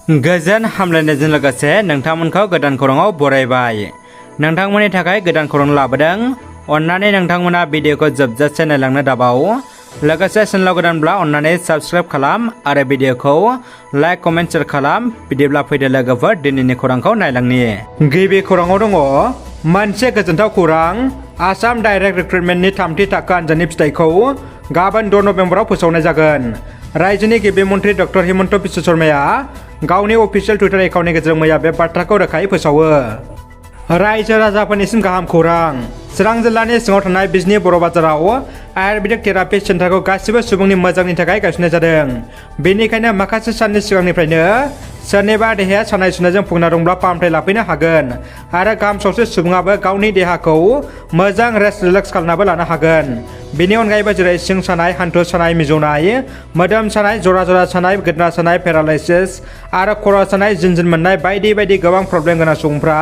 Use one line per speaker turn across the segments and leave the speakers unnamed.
गोजोन हामलायनायजों लोगोसे नोंथांमोनखौ गोदान खौराङाव बरायबाय। नोंथांमोननि थाखाय गोदान खौरां लाबोदों। अन्नानै नोंथांमोना भिडिअखौ जोबजासे नायलांनो दाबाव। लोगोसे चेनेलाव गोदानब्ला अन्नानै साबस्क्राइब खालाम आरो भिडिअखौ लाइक कमेन्ट शेयार खालाम। बिदिब्ला फैदो लोगोफोर दिनैनि खौरांखौ नायलांनि। गिबि खौराङाव दङ मोनसे गोजोनथाव खौरां। आसाम डाइरेक्ट रिक्रुटमेन्टनि थामथि थाखो आनजादनि फिथाइखौ गाबोन 6 नभेम्बराव फोसावनाय जागोन। रायजोनि गिबि मन्थ्रि डक्टर हिमन्त बिश्व शर्माया गावनि अफिसियेल टुइटार एकाउन्टनि गेजेरजों मैया बे बाथ्राखौ रोखायै फोसावो। रायजो राजाफोरनिसिम गाहाम खौरां। चिरां जिल्लानि सिङाव थानाय बिजनी बर' बाजाराव आयुर्वेदिक थेरापि सेन्टारखौ गासिबो सुबुंनि मोजांनि थाखाय गायसननाय जादों। बेनिखायनो माखासे साननि सिगांनिफ्रायनो सोरनिबा देहाया सानाय सुनायजों भुगिना दंब्ला फाहामथाय लाफैनो हागोन आरो गाहाम सावस्रि सुबुङाबो गावनि देहाखौ मोजां रेस्ट रिलेक्स खालामनाबो लानो हागोन। बेनि अनगायैबो जेरै सिं सानाय, हान्थु सानाय, मिजौनाय, मोदोम सानाय, जरा जरा सानाय, गोदना सानाय, पेरालाइसिस आरो खर' सानाय, जिनजिन मोननाय बायदि बायदि गोबां प्रब्लेम गोनां सुबुंफ्रा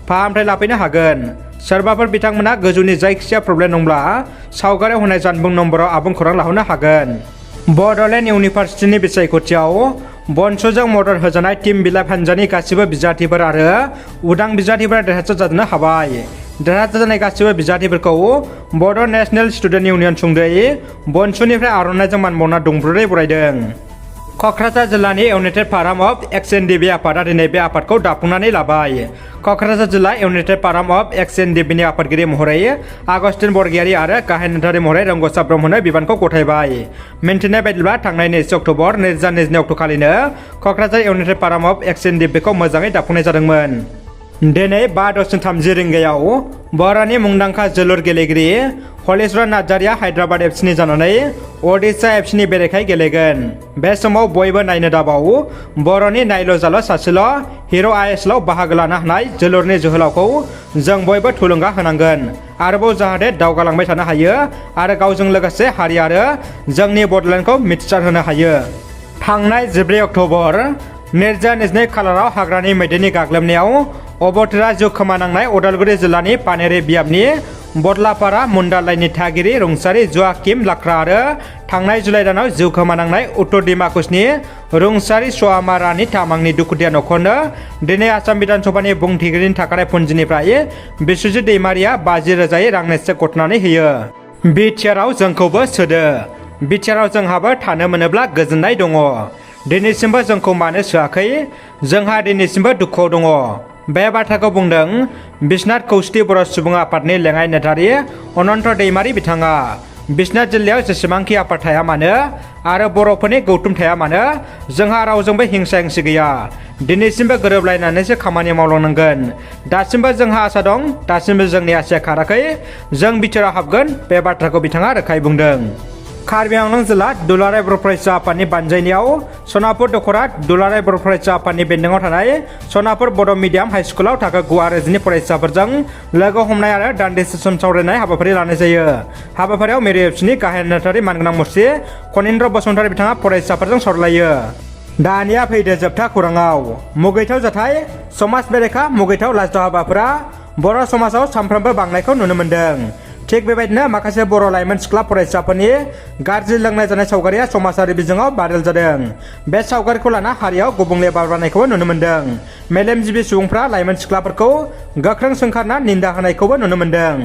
फाहामथाय लाफैनो हागोन। सोरबाफोर बिथांमोना गोजौनि जायखिजाया प्रब्लेम दंब्ला सावगारियाव होनाय जानबुं नम्बराव आबुं खौरां लाहरनो हागोन। बड'लेण्ड इउनिभार्सिटिनि बिसायख'थियाव बनस'जों मदद होजानाय टीम बिलाइफ हान्जानि गासिबो बिजाथिफोर आरो उदां बिजाथिफोरा देरहासार जानो हाबाय। देरहासार जानाय गासिबो बिजाथिफोरखौ बड' नेशनेल स्टुडेन्ट इउनियन सुंद'यै बनस'निफ्राय आर'नाइजों मान बावना दुंब्रुदै बरायदों। क'क्राझार जिल्लानि इउनाइटेड फाराम अफ एक्स-एन-डि-बि आफादा दिनै बे आफादखौ दाफुंनानै लाबाय। क'क्राझार जिल्ला इउनाइटेड फाराम अफ एक्स-एन-डि-बिनि आफादगिरि महरै आगस्तिन बरगयारी आरो गाहाय नेहाथारि महरै रोंग'सा ब्रह्मनो बिबानखौ गथायबाय। मिन्थिनाय बायदिब्ला थांनाय 2 अक्ट'बर 2022 अक्ट'खालिनो क'क्राझार इउनाइटेड फाराम अफ एक्स-एन-डि-बिखौ मोजाङै दाफुंनाय जादोंमोन। दिनै 5:30 रिंगायाव बर'नि मुंदांखा जोलुर गेलेगिरि हलिचरन नार्जारिया हायद्राबाद एफसिनि जानानै अडिशा एफसिनि बेरेखायै गेलेगोन। बे समाव बयबो नायनो दाबाव। बर'नि नायल' जाल' सासेल' हिर' आइएसएलआव बाहागो लानो हानाय जोलुरनि जोहोलावखौ जों बयबो थुलुंगा होनांगोन। आरोबाव जाहाथे दावगालांबाय थानो हायो आरो गावजों लोगोसे हारि आरो जोंनि बड'लेण्डखौ मिथिसार होनो हायो। थांनाय 14 अक्ट'बर 2022 खालाराव हाग्रानि मैदेरनि गाग्लोबनायाव अबथिरा जिउ खोमानांनाय उदालगुरि जिल्लानि पानेरि बियाबनि बदलापारा मुन्दालाइनि थागिरि रुंसारि ज'आकिम लाक्रा आरो थांनाय जुलाइ दानाव जिउ खोमानांनाय उत्तर दिमाकुसनि रुंसारि स'आमा रानि तामांनि दुखुथिया न'खरनो दिनै आसाम बिधान सभानि बुंथिगिरिनि थाखानाय फुन्जिनिफ्राय बिस्वजित दैमारिया 50,000 रांनि चेक गथायनानै होयो। बिटिआरआव जोंखौबो सोदो। बिटिआरआव जोंहाबो थानो मोनोब्ला गोजोननाय दङ। दिनैसिमबो जोंखौ मानो सोआखै? जोंहा दिनैसिमबो दुखुआव दङ। बे बाथ्राखौ बुंदों बिश्वनाथ खौष्टि बर' सुबुं आफादनि लेङाइ नेहाथारि अनन्त दैमारि बिथाङा। बिश्वनाथ जिल्लायाव जेसेबांखि आफाद थाया मानो आरो बर'फोरनि गौथुम थाया मानो जोंहा रावजोंबो हिंसा हिंसि गैया। दिनैसिमबो गोरोबलायनानैसो खामानि मावलांनांगोन। दासिमबो जोंहा आसा दं। दासिमबो जोंनि आसाया खाराखै। जों बिटिआरआव हाबगोन। बे बाथ्राखौ बिथाङा रोखायै बुंदों। कार्बि आंलं जिल्ला दुलाराय बर' फरायसा आफादनि बानजायनायाव सनापुर दख'रा दुलाराय बर' फरायसा आफादनि बेन्दोङाव थानाय सनापुर बड' मिडियाम हाइ स्कुलाव थाखो 9 आरो 10नि फरायसाफोरजों लोगो हमनाय आरो दान्दिसे सम सावरायनाय हाबाफारि लानाय जायो। हाबाफारियाव मेरि एफसिनि गाहाय नेहाथारि मानगोनां मुरसि कनिन्द्र बसुमतारी बिथाङा फरायसाफोरजों सावरायो। दानिया फैदो जोबथा खौराङाव। मुगैथाव जाथाय। समाज बेरेखा मुगैथाव लाजिथाव हाबाफोरा बर' समाजाव सानफ्रोमबो बांनायखौ नुनो मोन्दों। थिग बेबायदिनो माखासे बर' लाइमोन सिख्ला फरायसाफोरनि गाज्रि लोंनाय जानाय सावगारिया समाजारि बिजोङाव भाइरेल जादों। बे सावगारिखौ लाना हारियाव गुबुंले बारनायखौबो नुनो मोन्दों। मेलेमजिबि सुबुंफ्रा लाइमोन सिख्लाफोरखौ गोख्रों सोंखारना निन्दा होनायखौबो नुनो मोन्दों।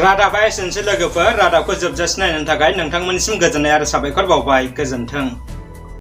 रादाबा एसेनोसै लोगोफोर। रादाबखौ जोबजासिम नायनो थाखाय नोंथांमोननिसिम गोजोननाय आरो साबायखर बावबाय। गोजोन्थों।